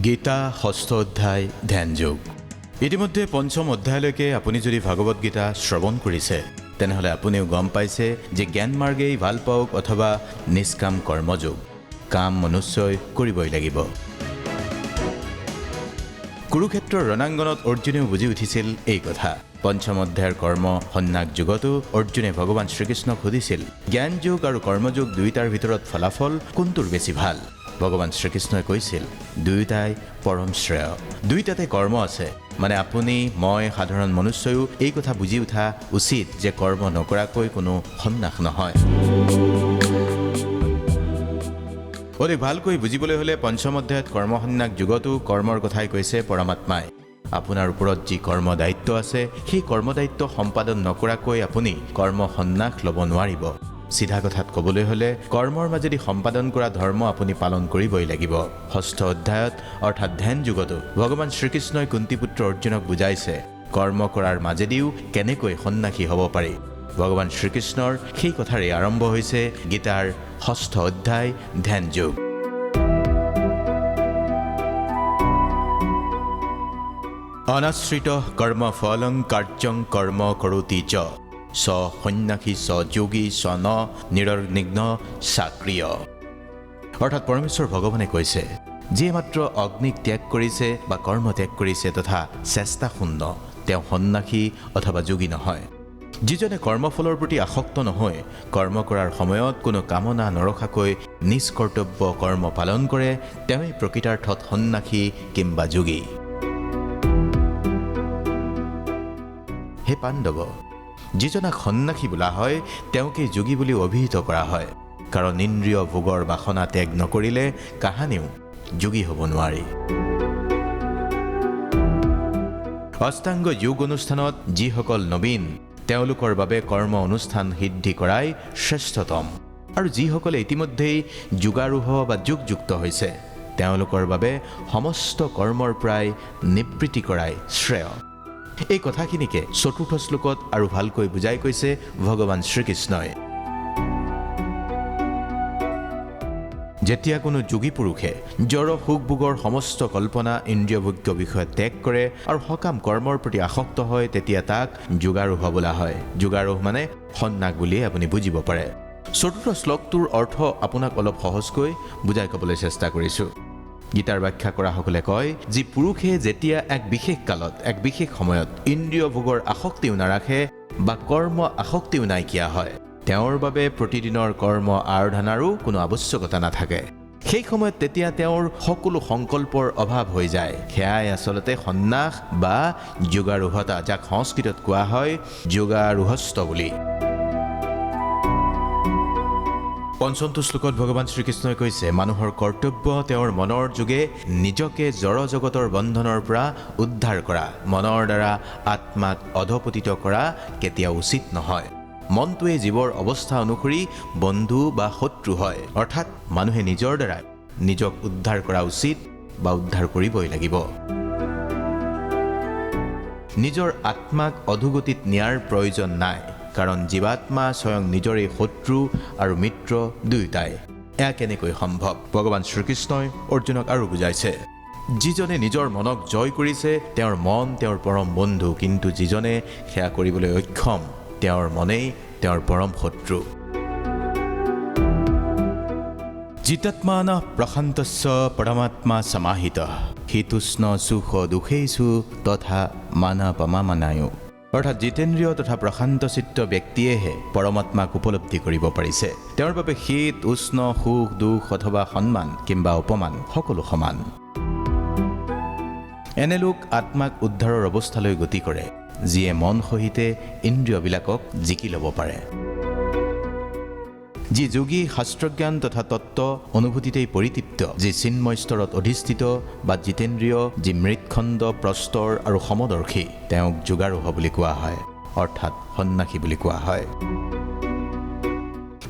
গীতা ষষ্ঠ অধ্যায় ধ্যান যোগ। ইতিমধ্যে পঞ্চম অধ্যায়লৈকে আপুনি যদি ভাগৱত গীতা শ্ৰৱণ কৰিছে তেনেহ'লে আপুনিও গম পাইছে যে জ্ঞান মাৰ্গেই ভাল পাওক অথবা নিষ্কাম কৰ্মযোগ, কাম মনুষ্যই কৰিবই লাগিব। কুৰুক্ষেত্ৰৰ ৰণাংগনত অৰ্জুনেও বুজি উঠিছিল এই কথা। পঞ্চম অধ্যায়ৰ কৰ্ম সন্ন্যাস যুগতো অৰ্জুনে ভগৱান শ্ৰীকৃষ্ণক সুধিছিল, জ্ঞান যোগ আৰু কৰ্মযোগ দুয়োটাৰ ভিতৰত ফলাফল কোনটোৰ বেছি ভাল? ভগৱান শ্ৰীকৃষ্ণই কৈছিল, দুয়োটাই পৰম শ্ৰেয়, দুয়োটাতে কৰ্ম আছে। মানে আপুনি, মই, সাধাৰণ মনুষ্যয়ো এই কথা বুজি উঠা উচিত যে কৰ্ম নকৰাকৈ কোনো সন্ন্যাস নহয়। অধিক ভালকৈ বুজিবলৈ হ'লে পঞ্চম অধ্যায়ত কৰ্মসন্ন্যাস যুগতো কৰ্মৰ কথাই কৈছে পৰমাত্মাই। আপোনাৰ ওপৰত যি কৰ্ম দায়িত্ব আছে সেই কৰ্ম দায়িত্ব সম্পাদন নকৰাকৈ আপুনি কৰ্মসন্ন্যাস ল'ব নোৱাৰিব। চিধা কথাত ক'বলৈ হ'লে কৰ্মৰ মাজেদি সম্পাদন কৰা ধৰ্ম আপুনি পালন কৰিবই লাগিব। ষষ্ঠ অধ্যায়ত অৰ্থাৎ ধ্যান যুগতো ভগৱান শ্ৰীকৃষ্ণই কুন্তীপুত্ৰ অৰ্জুনক বুজাইছে কৰ্ম কৰাৰ মাজেদিও কেনেকৈ সন্ন্যাসী হ'ব পাৰি। ভগৱান শ্ৰীকৃষ্ণৰ সেই কথাৰে আৰম্ভ হৈছে গীতাৰ ষষ্ঠ অধ্যায় ধ্যান যোগ। অনাশ্ৰিত কৰ্ম ফলং কাৰ্যং কৰ্ম কৰোতি চ স সন্ন্যাসী স যোগী স ন নিৰগ্নিগ্ন চাক্ৰিয়। অৰ্থাৎ পৰমেশ্বৰ ভগৱানে কৈছে, যিয়ে মাত্ৰ অগ্নিক ত্যাগ কৰিছে বা কৰ্ম ত্যাগ কৰিছে তথা চেষ্টা শূন্য, তেওঁ সন্ন্যাসী অথবা যোগী নহয়। যিজনে কৰ্মফলৰ প্ৰতি আসক্ত নহয়, কৰ্ম কৰাৰ সময়ত কোনো কামনা নৰখাকৈ নিজ কৰ্তব্য কৰ্ম পালন কৰে, তেওঁই প্ৰকৃতাৰ্থত সন্ন্যাসী কিম্বা যোগী। হে পাণ্ডৱ, যিজনাক সন্ন্যাসী বোলা হয় তেওঁকে যোগী বুলি অভিহিত কৰা হয়। কাৰণ ইন্দ্ৰিয় ভোগৰ বাসনা ত্যাগ নকৰিলে কাহানিও যোগী হ'ব নোৱাৰি। অষ্টাংগ যোগ অনুষ্ঠানত যিসকল নবীন, তেওঁলোকৰ বাবে কৰ্ম অনুষ্ঠান সিদ্ধি কৰাই শ্ৰেষ্ঠতম। আৰু যিসকলে ইতিমধ্যেই যোগাৰোহ বা যোগযুক্ত হৈছে, তেওঁলোকৰ বাবে সমস্ত কৰ্মৰ প্ৰায় নিবৃত্তি কৰাই শ্ৰেয়। এই কথাখিনিকে চতুৰ্থ শ্লোকত আৰু ভালকৈ বুজাই কৈছে ভগৱান শ্ৰীকৃষ্ণই। যেতিয়া কোনো যোগী পুৰুষে জড় সুখভোগৰ সমস্ত কল্পনা ইন্দ্ৰিয়ভোগ্য বিষয় ত্যাগ কৰে আৰু সকাম কৰ্মৰ প্ৰতি আসক্ত হয়, তেতিয়া তাক যোগাৰোহ বোলা হয়। যোগাৰোহ মানে সন্ন্যাস বুলিয়ে আপুনি বুজিব পাৰে। চতুৰ্থ শ্লোকটোৰ অৰ্থ আপোনাক অলপ সহজকৈ বুজাই ক'বলৈ চেষ্টা কৰিছোঁ। গীতাৰ ব্যাখ্যা কৰাসকলে কয়, যি পুৰুষে যেতিয়া এক বিশেষ কালত এক বিশেষ সময়ত ইন্দ্ৰিয় ভোগৰ আসক্তিও নাৰাখে বা কৰ্ম আসক্তিও নাইকিয়া হয়, তেওঁৰ বাবে প্ৰতিদিনৰ কৰ্ম আৰাধনাৰো কোনো আৱশ্যকতা নাথাকে। সেই সময়ত তেতিয়া তেওঁৰ সকলো সংকল্পৰ অভাৱ হৈ যায়। সেয়াই আচলতে সন্ন্যাস বা যোগাৰোহতা, যাক সংস্কৃতত কোৱা হয় যোগাৰোহস্থ বুলি। পঞ্চমটো শ্লোকত ভগৱান শ্ৰীকৃষ্ণই কৈছে, মানুহৰ কৰ্তব্য তেওঁৰ মনৰ যোগে নিজকে জড় জগতৰ বন্ধনৰ পৰা উদ্ধাৰ কৰা। মনৰ দ্বাৰা আত্মাক অধপতিত কৰা কেতিয়াও উচিত নহয়। মনটোৱে জীৱৰ অৱস্থা অনুসৰি বন্ধু বা শত্ৰু হয়। অৰ্থাৎ মানুহে নিজৰ দ্বাৰা নিজক উদ্ধাৰ কৰা উচিত বা উদ্ধাৰ কৰিবই লাগিব। নিজৰ আত্মাক অধোগতিত নিয়াৰ প্ৰয়োজন নাই, কাৰণ জীৱাত্মা স্বয়ং নিজৰে শত্ৰু আৰু মিত্ৰ দুয়োটাই। এয়া কেনেকৈ সম্ভৱ? ভগৱান শ্ৰীকৃষ্ণই অৰ্জুনক আৰু বুজাইছে, যিজনে নিজৰ মনক জয় কৰিছে তেওঁৰ মন তেওঁৰ পৰম বন্ধু, কিন্তু যিজনে সেয়া কৰিবলৈ অক্ষম তেওঁৰ মনেই তেওঁৰ পৰম শত্ৰু। জিতাত্মানঃ প্ৰশান্তস্য পৰমাত্মা সমাহিতঃ হিতুষ্ণ সুখ দুখেষু তথা মানাপমানায়ো। অৰ্থাৎ জিতেন্দ্ৰিয় তথা প্ৰশান্ত চিত্ত ব্যক্তিয়েহে পৰমাত্মাক উপলব্ধি কৰিব পাৰিছে। তেওঁৰ বাবে শীত উষ্ণ সুখ দুখ অথবা সন্মান কিম্বা অপমান সকলো সমান। এনে লোক আত্মাক উদ্ধাৰৰ অৱস্থালৈ গতি কৰে, যিয়ে মন সহিতে ইন্দ্ৰিয়বিলাকক জিকি ল'ব পাৰে। যি যোগী শাস্ত্ৰজ্ঞান তথা তত্ত্ব অনুভূতিতেই পৰিতৃপ্ত, যি চিন্ময় স্তৰত অধিষ্ঠিত বা জিতেন্দ্ৰিয়, যি মৃৎখণ্ড প্ৰস্তৰ আৰু সমদৰ্শী, তেওঁক যোগাৰোহ বুলি কোৱা হয়, অৰ্থাৎ সন্ন্যাসী বুলি কোৱা হয়।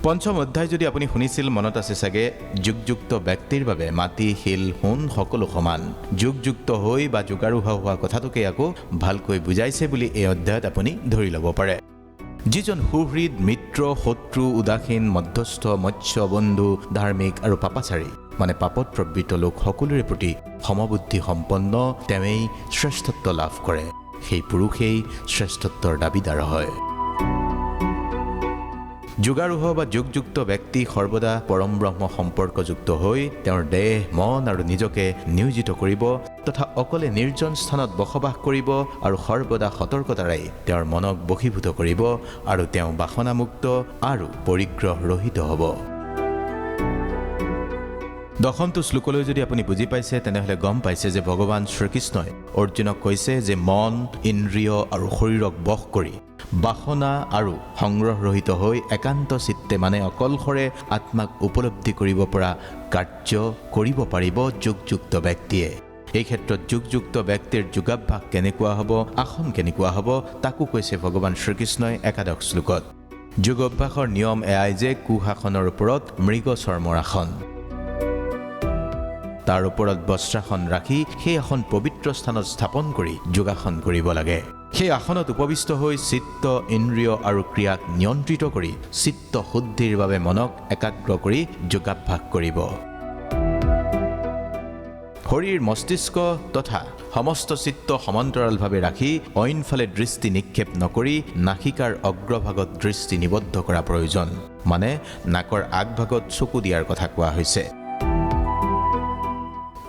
পঞ্চম অধ্যায় যদি আপুনি শুনিছিল, মনত আছে চাগে, যোগযুক্ত ব্যক্তিৰ বাবে মাটি শিল সোণ সকলো সমান। যোগযুক্ত হৈ বা যোগাৰোহ হোৱা কথাটোকে আকৌ ভালকৈ বুজাইছে বুলি এই অধ্যায়ত আপুনি ধৰি ল'ব পাৰে। যিজন সুহৃদ মিত্ৰ শত্ৰু উদাসীন মধ্যস্থ মৎস্য বন্ধু ধাৰ্মিক আৰু পাপাচাৰী মানে পাপত প্ৰবৃত্ত লোক সকলোৰে প্ৰতি সমবুদ্ধি সম্পন্ন তেৱেই শ্ৰেষ্ঠত্ব লাভ কৰে। সেই পুৰুষেই শ্ৰেষ্ঠত্বৰ দাবীদাৰ হয়। যোগাৰূঢ় বা যোগযুক্ত ব্যক্তি সৰ্বদা পৰম ব্ৰহ্ম সম্পৰ্কযুক্ত হৈ তেওঁৰ দেহ, মন আৰু নিজকে নিয়োজিত কৰিব তথা অকলে নিৰ্জন স্থানত বসবাস কৰিব আৰু সৰ্বদা সতৰ্কতাৰে তেওঁৰ মনক বশীভূত কৰিব আৰু তেওঁ বাসনামুক্ত আৰু পৰিগ্ৰহ ৰহিত হ'ব। দশমটো শ্লোকলৈ যদি আপুনি বুজি পাইছে তেনেহ'লে গম পাইছে যে ভগৱান শ্ৰীকৃষ্ণই অৰ্জুনক কৈছে যে মন, ইন্দ্ৰিয় আৰু শৰীৰক বশ কৰি বাসনা আৰু সংগ্ৰহৰহিত হৈ একান্ত চিত্তে মানে অকলশৰে আত্মাক উপলব্ধি কৰিব পৰা কাৰ্য কৰিব পাৰিব যোগযুক্ত ব্যক্তিয়ে। এই ক্ষেত্ৰত যোগযুক্ত ব্যক্তিৰ যোগাভ্যাস কেনেকুৱা হ'ব, আসন কেনেকুৱা হ'ব তাকো কৈছে ভগৱান শ্ৰীকৃষ্ণই একাদশ শ্লোকত। যোগ অভ্যাসৰ নিয়ম এয়াই যে কুশাসনৰ ওপৰত মৃগ চৰ্মৰ আসন, তাৰ ওপৰত বস্ত্ৰাসন ৰাখি সেই আসন পবিত্ৰ স্থানত স্থাপন কৰি যোগাসন কৰিব লাগে। সেই আসনত উপবিষ্ট হৈ চিত্ত, ইন্দ্ৰিয় আৰু ক্ৰিয়াক নিয়ন্ত্ৰিত কৰি চিত্ত শুদ্ধিৰ বাবে মনক একাগ্ৰ কৰি যোগাভ্যাস কৰিব। শৰীৰ, মস্তিষ্ক তথা সমস্ত চিত্ত সমান্তৰালভাৱে ৰাখি অইনফালে দৃষ্টি নিক্ষেপ নকৰি নাসিকাৰ অগ্ৰভাগত দৃষ্টি নিবদ্ধ কৰা প্ৰয়োজন, মানে নাকৰ আগভাগত চকু দিয়াৰ কথা কোৱা হৈছে।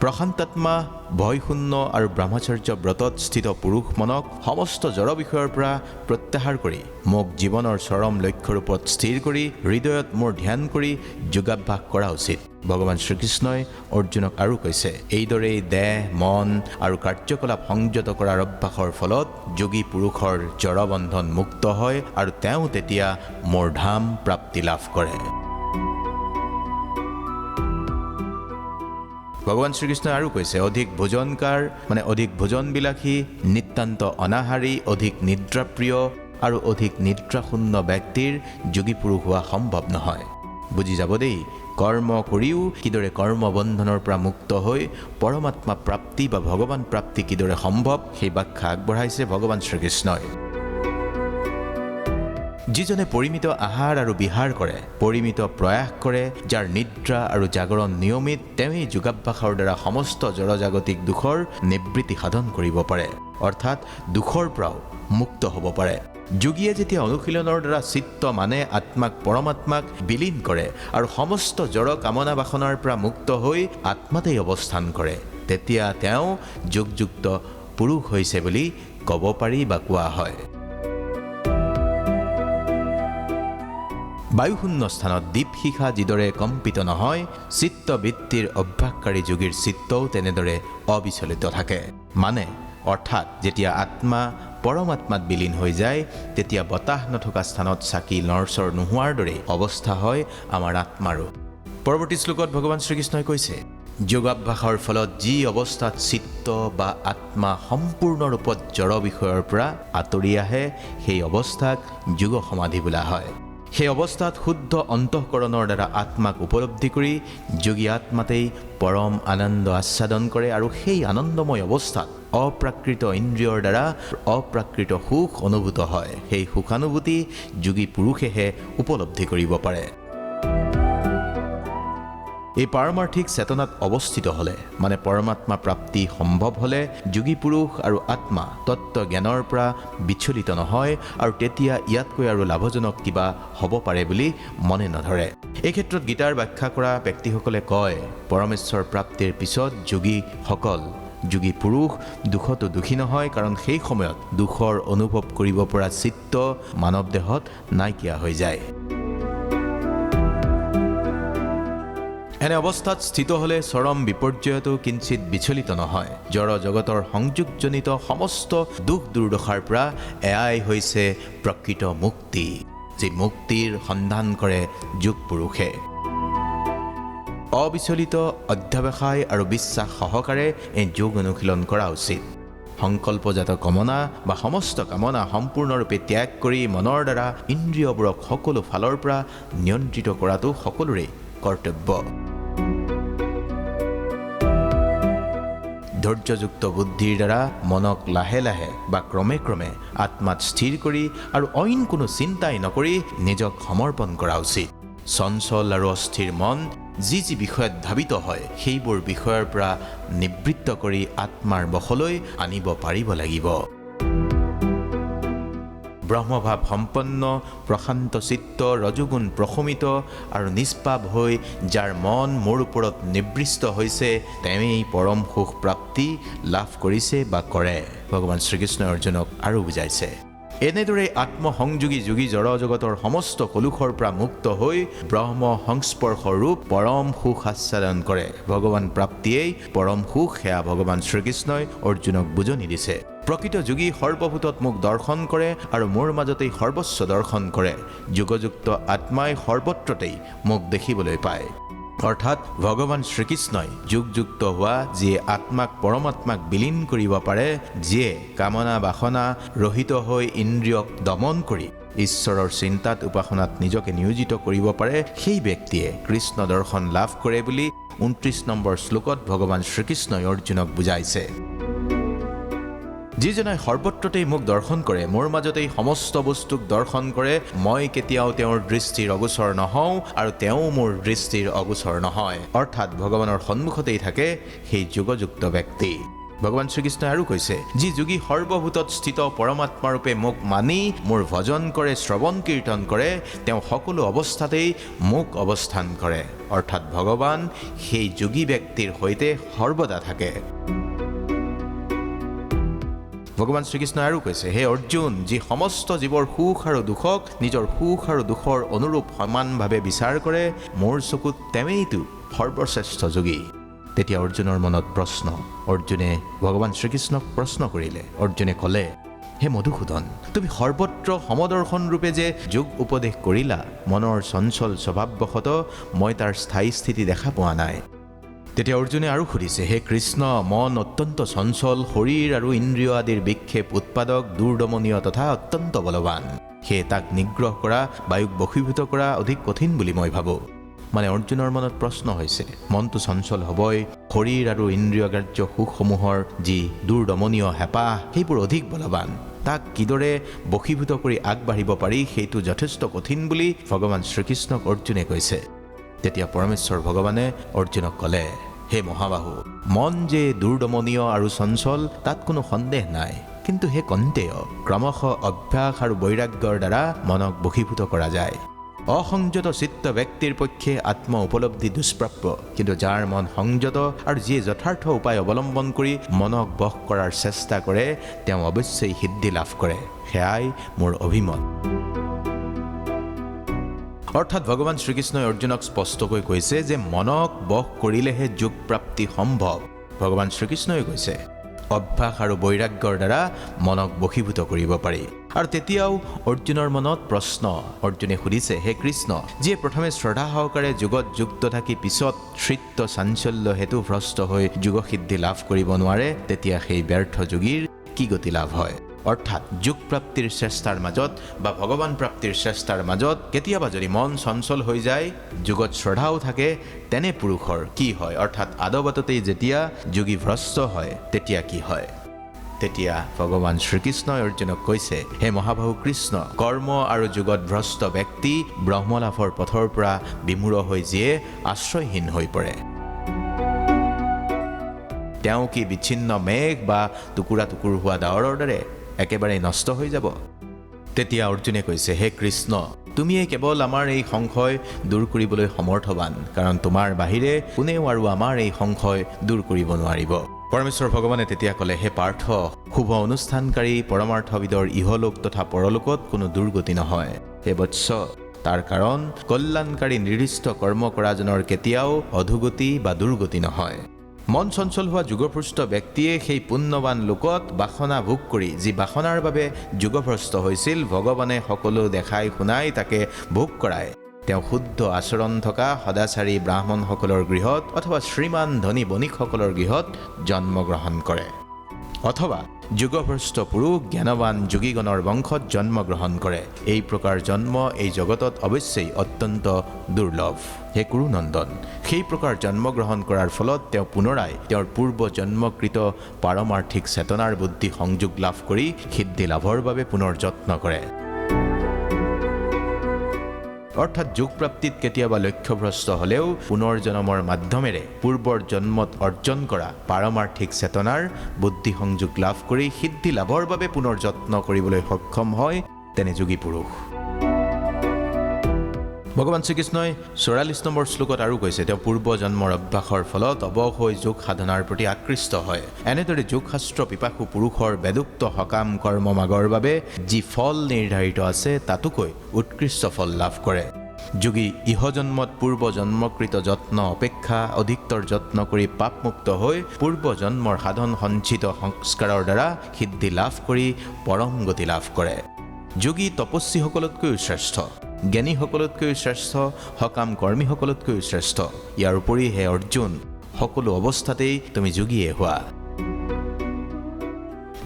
প্ৰশান্তাত্মা, ভয়শূন্য আৰু ব্ৰহ্মচৰ্য ব্ৰতত স্থিত পুৰুষ মনক সমস্ত জড় বিষয়ৰ পৰা প্ৰত্যাহাৰ কৰি মোক জীৱনৰ চৰম লক্ষ্যৰূপত স্থিৰ কৰি হৃদয়ত মোৰ ধ্যান কৰি যোগাভ্যাস কৰা উচিত। ভগৱান শ্ৰীকৃষ্ণই অৰ্জুনক আৰু কৈছে, এইদৰেই দেহ, মন আৰু কাৰ্যকলাপ সংযত কৰাৰ অভ্যাসৰ ফলত যোগী পুৰুষৰ জড়বন্ধন মুক্ত হয় আৰু তেওঁ তেতিয়া মোৰ ধাম প্ৰাপ্তি লাভ কৰে। ভগৱান শ্ৰীকৃষ্ণই আৰু কৈছে, অধিক ভোজনকাৰ মানে অধিক ভোজনবিলাসী, নিতান্ত অনাহাৰী, অধিক নিদ্ৰাপ্ৰিয় আৰু অধিক নিদ্ৰাশূন্য ব্যক্তিৰ যোগী পুৰুষ হোৱা সম্ভৱ নহয়। বুজি যাব দেই, কৰ্ম কৰিও কিদৰে কৰ্মবন্ধনৰ পৰা মুক্ত হৈ পৰমাত্মা প্ৰাপ্তি বা ভগৱান প্ৰাপ্তি কিদৰে সম্ভৱ সেই ব্যাখ্যা আগবঢ়াইছে ভগৱান শ্ৰীকৃষ্ণই। যিজনে পৰিমিত আহাৰ আৰু বিহাৰ কৰে, পৰিমিত প্ৰয়াস কৰে, যাৰ নিদ্ৰা আৰু জাগৰণ নিয়মিত, তেওঁই যোগাভ্যাসৰ দ্বাৰা সমস্ত জড়জাগতিক দুখৰ নিবৃত্তি সাধন কৰিব পাৰে, অৰ্থাৎ দুখৰ পৰাও মুক্ত হ'ব পাৰে। যোগীয়ে যেতিয়া অনুশীলনৰ দ্বাৰা চিত্ত মানে আত্মাক পৰমাত্মাক বিলীন কৰে আৰু সমস্ত জড় কামনা বাসনাৰ পৰা মুক্ত হৈ আত্মাতেই অৱস্থান কৰে, তেতিয়া তেওঁ যোগযুক্ত পুৰুষ হৈছে বুলি ক'ব পাৰি বা কোৱা হয়। বায়ুশূন্য স্থানত দীপশিখা যিদৰে কম্পিত নহয়, চিত্তবৃত্তিৰ অভ্যাসকাৰী যোগীৰ চিত্তও তেনেদৰে অবিচলিত থাকে। মানে অৰ্থাৎ যেতিয়া আত্মা পৰমাত্মাত বিলীন হৈ যায়, তেতিয়া বতাহ নথকা স্থানত চাকি লৰচৰ নোহোৱাৰ দৰে অৱস্থা হয় আমাৰ আত্মাৰো। পৰৱৰ্তী শ্লোকত ভগৱান শ্ৰীকৃষ্ণই কৈছে, যোগাভ্যাসৰ ফলত যি অৱস্থাত চিত্ত বা আত্মা সম্পূৰ্ণ ৰূপত জড় বিষয়ৰ পৰা আঁতৰি আহে, সেই অৱস্থাক যোগ সমাধি বোলা হয়। সেই অৱস্থাত শুদ্ধ অন্তঃকৰণৰ দ্বাৰা আত্মাক উপলব্ধি কৰি যোগী আত্মাতেই পৰম আনন্দ আস্বাদন কৰে আৰু সেই আনন্দময় অৱস্থাত অপ্ৰাকৃত ইন্দ্ৰিয়ৰ দ্বাৰা অপ্ৰাকৃত সুখ অনুভূত হয়। সেই সুখানুভূতি যোগী পুৰুষেহে উপলব্ধি কৰিব পাৰে। এই পাৰমাৰ্থিক চেতনাত অৱস্থিত হ'লে মানে পৰমাত্মা প্ৰাপ্তি সম্ভৱ হ'লে যোগী পুৰুষ আৰু আত্মা তত্ত্ব জ্ঞানৰ পৰা বিচলিত নহয় আৰু তেতিয়া ইয়াতকৈ আৰু লাভজনক কিবা হ'ব পাৰে বুলি মনে নধৰে। এই ক্ষেত্ৰত গীতাৰ ব্যাখ্যা কৰা ব্যক্তিসকলে কয়, পৰমেশ্বৰ প্ৰাপ্তিৰ পিছত যোগী পুৰুষ দুখতো দুখী নহয়, কাৰণ সেই সময়ত দুখৰ অনুভৱ কৰিব পৰা চিত্ত মানৱ দেহত নাইকিয়া হৈ যায়। এনে অৱস্থাত স্থিত হ'লে চৰম বিপৰ্যয়তো কিঞ্চিত বিচলিত নহয়। জড় জগতৰ সংযোগজনিত সমস্ত দুখ দুৰ্দশাৰ পৰা এয়াই হৈছে প্ৰকৃত মুক্তি, যি মুক্তিৰ সন্ধান কৰে যোগ পুৰুষে। অবিচলিত অধ্যাৱসায় আৰু বিশ্বাস সহকাৰে এই যোগ অনুশীলন কৰা উচিত। সংকল্পজাত কামনা বা সমস্ত কামনা সম্পূৰ্ণৰূপে ত্যাগ কৰি মনৰ দ্বাৰা ইন্দ্ৰিয়বোৰক সকলো ফালৰ পৰা নিয়ন্ত্ৰিত কৰাটো সকলোৰে কৰ্তব্য। ধৈৰ্যযুক্ত বুদ্ধিৰ দ্বাৰা মনক লাহে লাহে বা ক্ৰমে ক্ৰমে আত্মাত স্থিৰ কৰি আৰু অইন কোনো চিন্তাই নকৰি নিজক সমৰ্পণ কৰা উচিত। চঞ্চল আৰু অস্থিৰ মন যি যি বিষয়ত ধাবিত হয় সেইবোৰ বিষয়ৰ পৰা নিবৃত্ত কৰি আত্মাৰ বশলৈ আনিব পাৰিব লাগিব। ব্ৰহ্মভাৱ সম্পন্ন, প্ৰশান্ত চিত্ত, ৰজগুণ প্ৰশমিত আৰু নিষ্পাপ হৈ যাৰ মন মোৰ ওপৰত নিবৃষ্ট হৈছে তেৱেই পৰম সুখ প্ৰাপ্তি লাভ কৰিছে বা কৰে। ভগৱান শ্ৰীকৃষ্ণই অৰ্জুনক আৰু বুজাইছে। এনেদৰে আত্মসংযোগী যোগী জড় জগতৰ সমস্ত কলুষৰ পৰা মুক্ত হৈ ব্ৰহ্ম সংস্পৰ্শৰূপ পৰম সুখ আস্বাদন কৰে। ভগৱান প্ৰাপ্তিয়েই পৰম সুখ, সেয়া ভগৱান শ্ৰীকৃষ্ণই অৰ্জুনক বুজনি দিছে। প্ৰকৃত যোগী সৰ্বভূতত মোক দৰ্শন কৰে আৰু মোৰ মাজতেই সৰ্বস্ব দৰ্শন কৰে। যোগযুক্ত আত্মাই সৰ্বত্ৰতেই মোক দেখিবলৈ পায়। অৰ্থাৎ ভগৱান শ্ৰীকৃষ্ণই যোগযুক্ত হোৱা, যিয়ে আত্মাক পৰমাত্মাক বিলীন কৰিব পাৰে, যিয়ে কামনা বাসনা ৰহিত হৈ ইন্দ্ৰিয়ক দমন কৰি ঈশ্বৰৰ চিন্তাত উপাসনাত নিজকে নিয়োজিত কৰিব পাৰে, সেই ব্যক্তিয়ে কৃষ্ণ দৰ্শন লাভ কৰে বুলি 29 নম্বৰ শ্লোকত ভগৱান শ্ৰীকৃষ্ণই অৰ্জুনক বুজাইছে। যিজনে সৰ্বত্ৰতেই মোক দৰ্শন কৰে, মোৰ মাজতেই সমস্ত বস্তুক দৰ্শন কৰে, মই কেতিয়াও তেওঁৰ দৃষ্টিৰ অগোচৰ নহওঁ আৰু তেওঁ মোৰ দৃষ্টিৰ অগোচৰ নহয়। অৰ্থাৎ ভগৱানৰ সন্মুখতেই থাকে সেই যোগযুক্ত ব্যক্তি। ভগৱান শ্ৰীকৃষ্ণই আৰু কৈছে, যি যোগী সৰ্বভূতত স্থিত পৰমাত্মাৰূপে মোক মানি মোৰ ভজন কৰে, শ্ৰৱণ কীৰ্তন কৰে, তেওঁ সকলো অৱস্থাতেই মোক অৱস্থান কৰে। অৰ্থাৎ ভগৱান সেই যোগী ব্যক্তিৰ সৈতে সৰ্বদা থাকে। ভগৱান শ্ৰীকৃষ্ণই আৰু কৈছে, হে অৰ্জুন, যি সমস্ত জীৱৰ সুখ আৰু দুখক নিজৰ সুখ আৰু দুখৰ অনুৰূপ সমানভাৱে বিচাৰ কৰে, মোৰ চকুত তেৱেইতো সৰ্বশ্ৰেষ্ঠ যোগী। তেতিয়া অৰ্জুনৰ মনত প্ৰশ্ন। অৰ্জুনে ভগৱান শ্ৰীকৃষ্ণক প্ৰশ্ন কৰিলে। অৰ্জুনে ক'লে, হে মধুসূদন, তুমি সৰ্বত্ৰ সমদৰ্শন ৰূপে যে যোগ উপদেশ কৰিলা, মনৰ চঞ্চল স্বভাৱবশত মই তাৰ স্থায়ী স্থিতি দেখা পোৱা নাই। তেতিয়া অৰ্জুনে আৰু সুধিছে, হে কৃষ্ণ, মন অত্যন্ত চঞ্চল, শৰীৰ আৰু ইন্দ্ৰিয় আদিৰ বিক্ষেপ উৎপাদক, দুৰ্দমনীয় তথা অত্যন্ত বলৱান। সেয়ে তাক নিগ্ৰহ কৰা, বায়ুক বশীভূত কৰা অধিক কঠিন বুলি মই ভাবোঁ। মানে অৰ্জুনৰ মনত প্ৰশ্ন হৈছে, মনটো চঞ্চল হ'বই, শৰীৰ আৰু ইন্দ্ৰিয়গ্ৰাহ্য সুখসমূহৰ যি দুৰ্দমনীয় হেঁপাহ সেইবোৰ অধিক বলৱান, তাক কিদৰে বশীভূত কৰি আগবাঢ়িব পাৰি সেইটো যথেষ্ট কঠিন বুলি ভগৱান শ্ৰীকৃষ্ণক অৰ্জুনে কৈছে। তেতিয়া পৰমেশ্বৰ ভগৱানে অৰ্জুনক ক'লে, হে মহাবাহু, মন যে দুৰ্দমনীয় আৰু চঞ্চল তাত কোনো সন্দেহ নাই, কিন্তু হে কন্তেয়, ক্ৰমশ অভ্যাস আৰু বৈৰাগ্যৰ দ্বাৰা মনক বশীভূত কৰা যায়। অসংযত চিত্ত ব্যক্তিৰ পক্ষে আত্ম উপলব্ধি দুষ্প্ৰাপ্য, কিন্তু যাৰ মন সংযত আৰু যিয়ে যথাৰ্থ উপায় অৱলম্বন কৰি মনক বশ কৰাৰ চেষ্টা কৰে, তেওঁ অৱশ্যেই সিদ্ধি লাভ কৰে। সেয়াই মোৰ অভিমত। অৰ্থাৎ ভগৱান শ্ৰীকৃষ্ণই অৰ্জুনক স্পষ্টকৈ কৈছে যে মনক বশ কৰিলেহে যোগ প্ৰাপ্তি সম্ভৱ। ভগৱান শ্ৰীকৃষ্ণই কৈছে, অভ্যাস আৰু বৈৰাগ্যৰ দ্বাৰা মনক বশীভূত কৰিব পাৰি। আৰু তেতিয়াও অৰ্জুনৰ মনত প্ৰশ্ন। অৰ্জুনে সুধিছে, হে কৃষ্ণ, যিয়ে প্ৰথমে শ্ৰদ্ধা সহকাৰে যোগত যুক্ত থাকি পিছত ধৃত্ত চাঞ্চল্য হেতু ভ্ৰষ্ট হৈ যোগসিদ্ধি লাভ কৰিব নোৱাৰে, তেতিয়া সেই ব্যৰ্থ যোগীৰ কি গতি লাভ হয়? অৰ্থাৎ যোগ প্ৰাপ্তিৰ চেষ্টাৰ মাজত বা ভগৱান প্ৰাপ্তিৰ চেষ্টাৰ মাজত কেতিয়াবা যদি মন চঞ্চল হৈ যায়, যোগত শ্ৰদ্ধাও থাকে, তেনে পুৰুষৰ কি হয়? অৰ্থাৎ আদবততেই যেতিয়া যোগী ভ্ৰষ্ট হয়, তেতিয়া কি হয়? তেতিয়া ভগৱান শ্ৰীকৃষ্ণই অৰ্জুনক কৈছে, হে মহাবাহু কৃষ্ণ, কৰ্ম আৰু যোগত ভ্ৰষ্ট ব্যক্তি ব্ৰহ্মলাভৰ পথৰ পৰা বিমূঢ় হৈ যিয়ে আশ্ৰয়হীন হৈ পৰে। তেওঁ কি বিচ্ছিন্ন মেঘ বা টুকুৰা টুকুৰ হোৱা ডাৱৰৰ দৰে একেবাৰে নষ্ট হৈ যাব? তেতিয়া অৰ্জুনে কৈছে, হে কৃষ্ণ, তুমিয়ে কেৱল আমাৰ এই সংশয় দূৰ কৰিবলৈ সমৰ্থবান, কাৰণ তোমাৰ বাহিৰে কোনেও আৰু আমাৰ এই সংশয় দূৰ কৰিব নোৱাৰিব। পৰমেশ্বৰ ভগৱানে তেতিয়া ক'লে, হে পাৰ্থ, শুভ অনুষ্ঠানকাৰী পৰমাৰ্থবিদৰ ইহলোক তথা পৰলোকত কোনো দুৰ্গতি নহয়। হে বৎস, তাৰ কাৰণ কল্যাণকাৰী নিৰ্দিষ্ট কৰ্ম কৰাজনৰ কেতিয়াও অধোগতি বা দুৰ্গতি নহয়। মন চঞ্চল হোৱা যোগভ্ৰষ্ট ব্যক্তিয়ে সেই পুণ্যৱান লোকত বাসনা ভোগ কৰি যি বাসনাৰ বাবে যোগভ্ৰষ্ট হৈছিল, ভগৱানে সকলো দেখাই শুনাই তাকে ভোগ কৰায়। তেওঁ শুদ্ধ আচৰণ থকা সদাচাৰী ব্ৰাহ্মণসকলৰ গৃহত অথবা শ্ৰীমান ধনী বণিকসকলৰ গৃহত জন্মগ্ৰহণ কৰে, অথবা যোগভ্ৰষ্ট পুৰুষ জ্ঞানৱান যোগীগণৰ বংশত জন্মগ্ৰহণ কৰে। এই প্ৰকাৰ জন্ম এই জগতত অৱশ্যেই অত্যন্ত দুৰ্লভ। হে কুৰুনন্দন, সেই প্ৰকাৰ জন্মগ্ৰহণ কৰাৰ ফলত তেওঁ পুনৰাই তেওঁৰ পূৰ্ব জন্মকৃত পাৰমাৰ্থিক চেতনাৰ বুদ্ধি সংযোগ লাভ কৰি সিদ্ধি লাভৰ বাবে পুনৰ যত্ন কৰে। অৰ্থাৎ যোগ প্ৰাপ্তিত কেতিয়াবা লক্ষ্যভ্ৰষ্ট হ'লেও পুনৰ জন্মৰ মাধ্যমেৰে পূৰ্বৰ জন্মত অৰ্জন কৰা পাৰমাৰ্থিক চেতনাৰ বুদ্ধি সংযোগ লাভ কৰি সিদ্ধি লাভৰ বাবে পুনৰ যত্ন কৰিবলৈ সক্ষম হয় তেনে যোগী পুৰুষ। ভগৱান শ্ৰীকৃষ্ণই 44 নম্বৰ শ্লোকত আৰু কৈছে, তেওঁ পূৰ্ব জন্মৰ অভ্যাসৰ ফলত অৱশ হৈ যোগ সাধনাৰ প্ৰতি আকৃষ্ট হয়। এনেদৰে যোগশাস্ত্ৰ পিপাসু পুৰুষৰ বেদুক্ত সকাম কৰ্ম মাগৰ বাবে যি ফল নিৰ্ধাৰিত আছে তাতোকৈ উৎকৃষ্ট ফল লাভ কৰে। যোগী ইহজন্মত পূৰ্ব জন্মকৃত যত্ন অপেক্ষা অধিকতৰ যত্ন কৰি পাপমুক্ত হৈ পূৰ্ব জন্মৰ সাধন সঞ্চিত সংস্কাৰৰ দ্বাৰা সিদ্ধি লাভ কৰি পৰম গতি লাভ কৰে। যোগী তপস্বীসকলতকৈও শ্ৰেষ্ঠ, জ্ঞানীসকলতকৈও শ্ৰেষ্ঠ, সকাম কৰ্মীসকলতকৈও শ্ৰেষ্ঠ। ইয়াৰ উপৰি হে অৰ্জুন, সকলো অৱস্থাতেই তুমি যোগীয়ে হোৱা।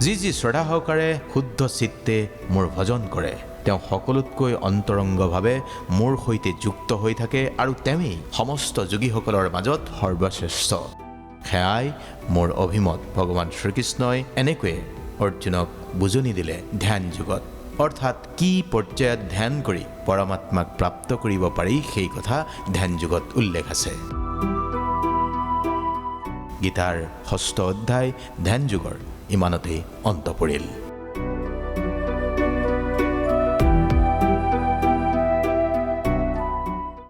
যি শ্ৰদ্ধা সহকাৰে শুদ্ধ চিত্তে মোৰ ভজন কৰে তেওঁ সকলোতকৈ অন্তৰংগভাৱে মোৰ সৈতে যুক্ত হৈ থাকে আৰু তেওঁই সমস্ত যোগীসকলৰ মাজত সৰ্বশ্ৰেষ্ঠ। সেয়াই মোৰ অভিমত। ভগৱান শ্ৰীকৃষ্ণই এনেকৈয়ে অৰ্জুনক বুজনি দিলে ধ্যান যুগত, অৰ্থাৎ কি পৰ্যায়ত ধ্যান কৰি পৰমাত্মাক প্ৰাপ্ত কৰিব পাৰি সেই কথা ধ্যান যুগত উল্লেখ আছে। গীতাৰ 6ষ্ঠ অধ্যায় ধ্যান যুগৰ ইমানতেই অন্ত পৰিল।